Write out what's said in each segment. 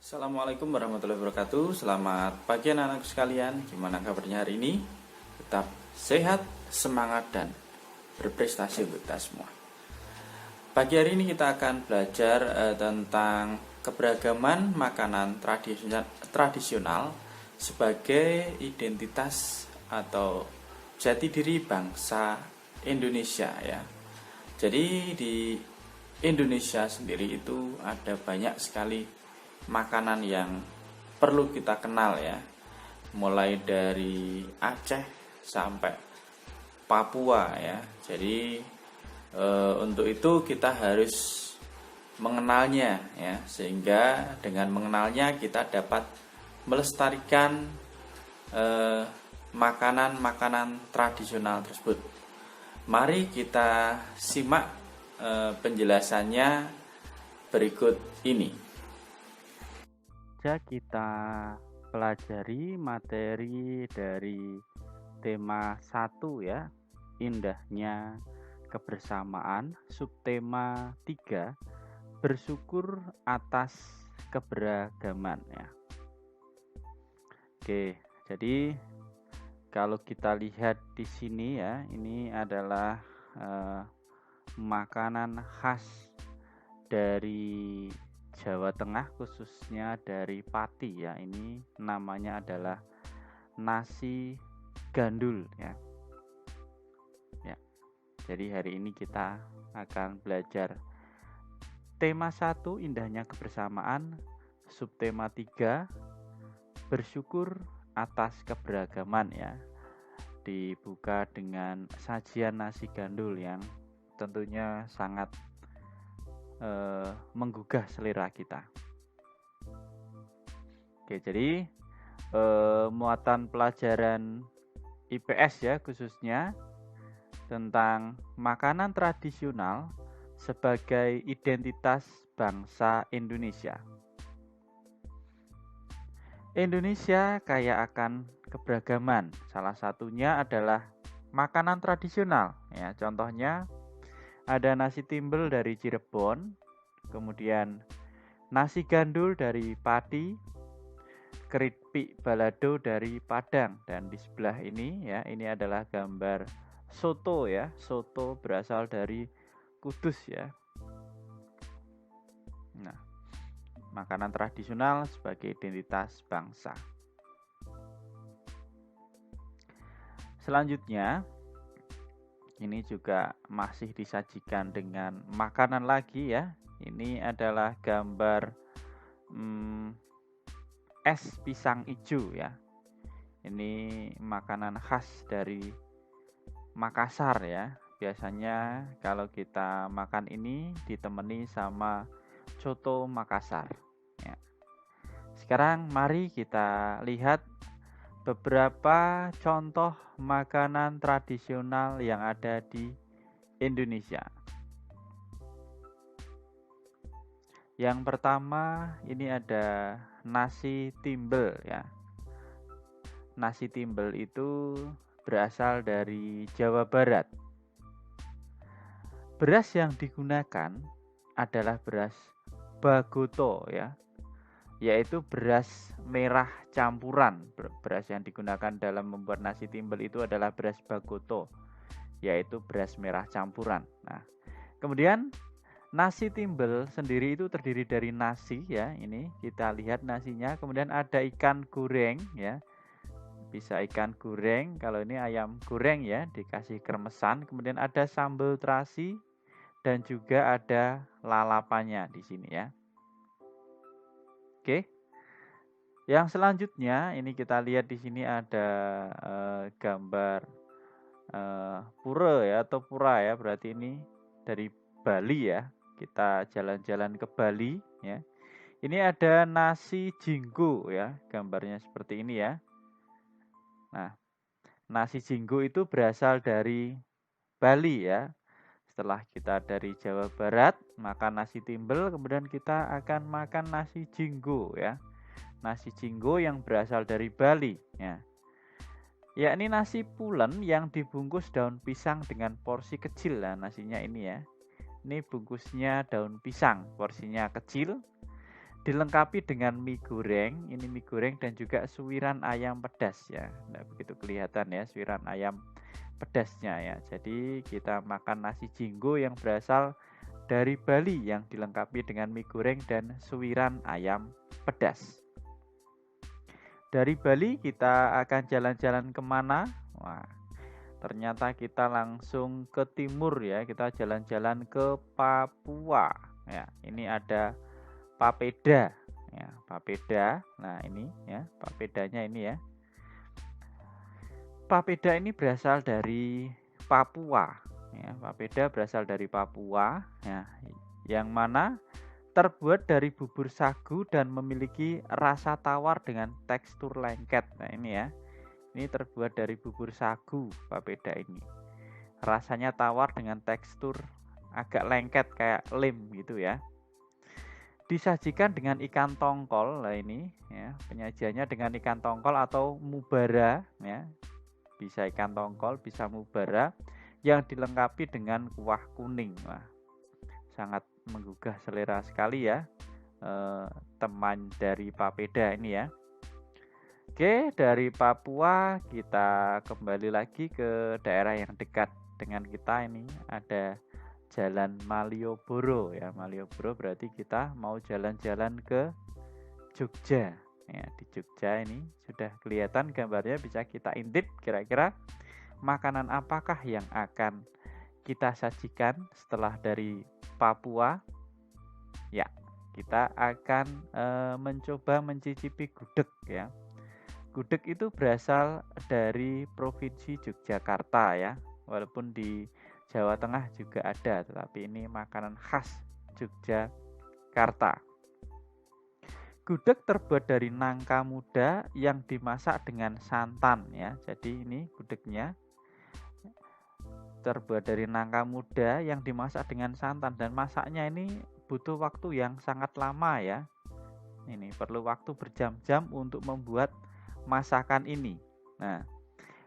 Assalamualaikum warahmatullahi wabarakatuh. Selamat pagi anak-anak sekalian. Gimana kabarnya hari ini? Tetap sehat, semangat, dan berprestasi untuk kita semua. Pagi hari ini kita akan belajar tentang keberagaman makanan tradisional sebagai identitas atau jati diri bangsa Indonesia ya. Jadi di Indonesia sendiri itu ada banyak sekali makanan yang perlu kita kenal ya, mulai dari Aceh sampai Papua ya. Jadi untuk itu kita harus mengenalnya ya, sehingga dengan mengenalnya kita dapat melestarikan makanan-makanan tradisional tersebut. Mari kita simak penjelasannya berikut ini. Kita pelajari materi dari tema 1 ya, indahnya kebersamaan, subtema 3, bersyukur atas keberagaman ya. Oke, jadi kalau kita lihat di sini ya, ini adalah makanan khas dari Jawa Tengah, khususnya dari Pati ya. Ini namanya adalah nasi gandul ya. Jadi hari ini kita akan belajar tema 1, indahnya kebersamaan, subtema 3, bersyukur atas keberagaman ya. Dibuka dengan sajian nasi gandul yang tentunya sangat menggugah selera kita. Oke, jadi muatan pelajaran IPS ya, khususnya tentang makanan tradisional sebagai identitas bangsa Indonesia. Indonesia kaya akan keberagaman. Salah satunya adalah makanan tradisional ya. Contohnya ada nasi timbel dari Cirebon, kemudian nasi gandul dari Pati, keripik balado dari Padang, dan di sebelah ini ya, ini adalah gambar soto ya. Soto berasal dari Kudus ya. Nah, makanan tradisional sebagai identitas bangsa. Selanjutnya, ini juga masih disajikan dengan makanan lagi ya. Ini adalah gambar es pisang ijo ya. Ini makanan khas dari Makassar ya. Biasanya kalau kita makan ini ditemani sama coto Makassar ya. Sekarang mari kita lihat beberapa contoh makanan tradisional yang ada di Indonesia. Yang pertama ini ada nasi timbel ya. Nasi timbel itu berasal dari Jawa Barat. Beras yang digunakan adalah beras bagoto ya, yaitu beras merah campuran. Beras yang digunakan dalam membuat nasi timbel itu adalah beras bagoto, yaitu beras merah campuran. Nah, kemudian nasi timbel sendiri itu terdiri dari nasi ya, ini kita lihat nasinya, kemudian ada ikan goreng ya. Bisa ikan goreng, kalau ini ayam goreng ya, dikasih kremesan, kemudian ada sambal terasi dan juga ada lalapannya di sini ya. Oke. Yang selanjutnya ini kita lihat di sini ada gambar pura ya, atau pura ya, berarti ini dari Bali ya. Kita jalan-jalan ke Bali ya. Ini ada nasi jinggo ya, gambarnya seperti ini ya. Nah, nasi jinggo itu berasal dari Bali ya. Setelah kita dari Jawa Barat makan nasi timbel, kemudian kita akan makan nasi jinggo ya. Nasi jinggo yang berasal dari Bali ya. Yakni nasi pulen yang dibungkus daun pisang dengan porsi kecil lah nasinya ini ya. Ini bungkusnya daun pisang, porsinya kecil. dilengkapi dengan mie goreng, ini mie goreng dan juga suiran ayam pedas ya. Nggak begitu kelihatan ya suiran ayam pedasnya ya. Jadi kita makan nasi jinggo yang berasal dari Bali yang dilengkapi dengan mie goreng dan suiran ayam pedas. Dari Bali kita akan jalan-jalan kemana? Wah, ternyata kita langsung ke timur ya. Kita jalan-jalan ke Papua. Ya, ini ada papeda. Ya, papeda. Nah, ini ya, papedanya ini ya. Papeda ini berasal dari Papua. Ya, papeda berasal dari Papua. Ya, yang mana terbuat dari bubur sagu dan memiliki rasa tawar dengan tekstur lengket. Nah, ini ya. Ini terbuat dari bubur sagu papeda ini. Rasanya tawar dengan tekstur agak lengket kayak lem gitu ya. Disajikan dengan ikan tongkol. Nah, ini ya, penyajiannya dengan ikan tongkol atau mubara ya. Bisa ikan tongkol, bisa mubara yang dilengkapi dengan kuah kuning. Wah, sangat menggugah selera sekali ya, teman dari papeda ini ya. Oke, dari Papua kita kembali lagi ke daerah yang dekat dengan kita ini ada Jalan Malioboro ya. Malioboro berarti kita mau jalan-jalan ke Jogja. Ya, di Jogja ini sudah kelihatan gambarnya, bisa kita intip kira-kira makanan apakah yang akan kita sajikan setelah dari Papua. Ya, kita akan mencoba mencicipi gudeg ya. Gudeg itu berasal dari Provinsi Yogyakarta ya. Walaupun di Jawa Tengah juga ada, tetapi ini makanan khas Yogyakarta. Gudeg terbuat dari nangka muda yang dimasak dengan santan ya. Jadi ini gudegnya terbuat dari nangka muda yang dimasak dengan santan, dan masaknya ini butuh waktu yang sangat lama ya. Ini perlu waktu berjam-jam untuk membuat masakan ini. Nah,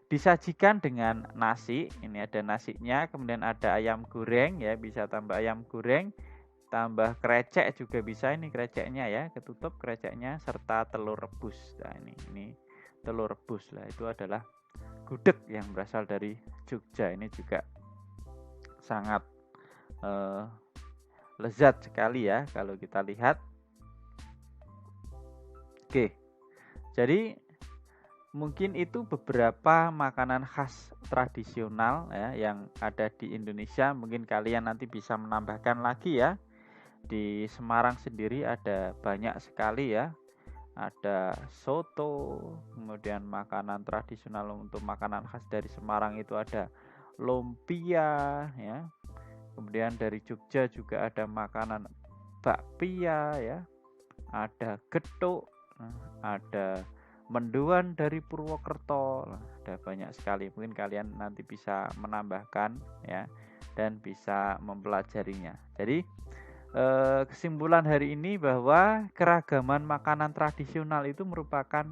disajikan dengan nasi. Ini ada nasinya, kemudian ada ayam goreng ya, bisa tambah ayam goreng, tambah krecek juga bisa, ini kreceknya ya, ketutup kreceknya, serta telur rebus. Nah, ini telur rebus lah, itu adalah gudeg yang berasal dari Jogja. Ini juga sangat lezat sekali ya kalau kita lihat. Oke, jadi mungkin itu beberapa makanan khas tradisional ya yang ada di Indonesia. Mungkin kalian nanti bisa menambahkan lagi ya. Di Semarang sendiri ada banyak sekali ya. Ada soto, kemudian makanan tradisional untuk makanan khas dari Semarang itu ada lumpia ya. Kemudian dari Jogja juga ada makanan bakpia ya. Ada getuk, ada mendoan dari Purwokerto. Ada banyak sekali. Mungkin kalian nanti bisa menambahkan ya dan bisa mempelajarinya. Jadi kesimpulan hari ini bahwa keragaman makanan tradisional itu merupakan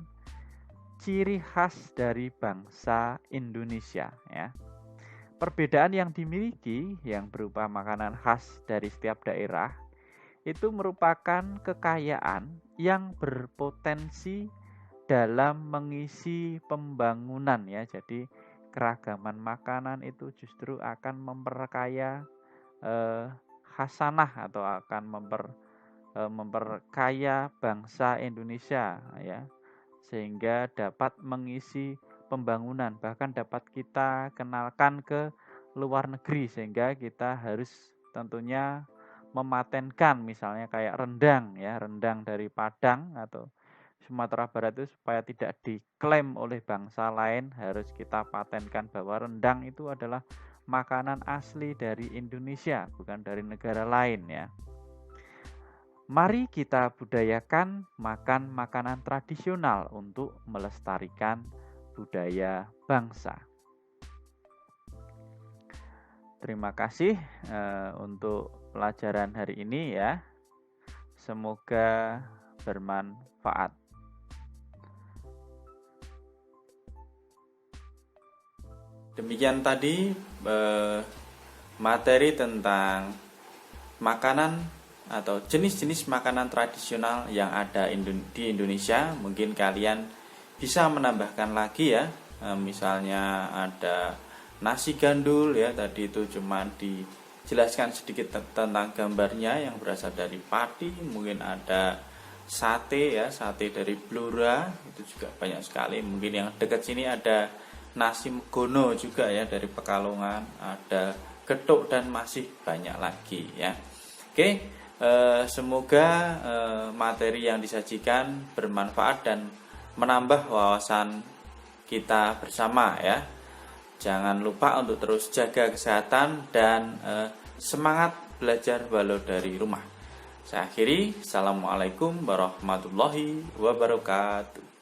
ciri khas dari bangsa Indonesia ya. Perbedaan yang dimiliki yang berupa makanan khas dari setiap daerah itu merupakan kekayaan yang berpotensi dalam mengisi pembangunan ya. Jadi keragaman makanan itu justru akan memperkaya khasanah atau akan memperkaya bangsa Indonesia ya, sehingga dapat mengisi pembangunan, bahkan dapat kita kenalkan ke luar negeri, sehingga kita harus tentunya mematenkan misalnya kayak rendang ya, rendang dari Padang atau Sumatera Barat itu supaya tidak diklaim oleh bangsa lain, harus kita patenkan bahwa rendang itu adalah makanan asli dari Indonesia, bukan dari negara lain ya. Mari kita budayakan makan makanan tradisional untuk melestarikan budaya bangsa. Terima kasih untuk pelajaran hari ini ya. Semoga bermanfaat. Demikian tadi materi tentang makanan atau jenis-jenis makanan tradisional yang ada di Indonesia. Mungkin kalian bisa menambahkan lagi ya, misalnya ada nasi gandul ya, tadi itu cuma dijelaskan sedikit tentang gambarnya yang berasal dari padi. Mungkin ada sate ya, sate dari Blora, itu juga banyak sekali. Mungkin yang dekat sini ada nasi megono juga ya dari Pekalongan, ada getuk, dan masih banyak lagi ya. Oke, semoga materi yang disajikan bermanfaat dan menambah wawasan kita bersama ya. Jangan lupa untuk terus jaga kesehatan dan semangat belajar walau dari rumah. Saya akhiri, Assalamualaikum warahmatullahi wabarakatuh.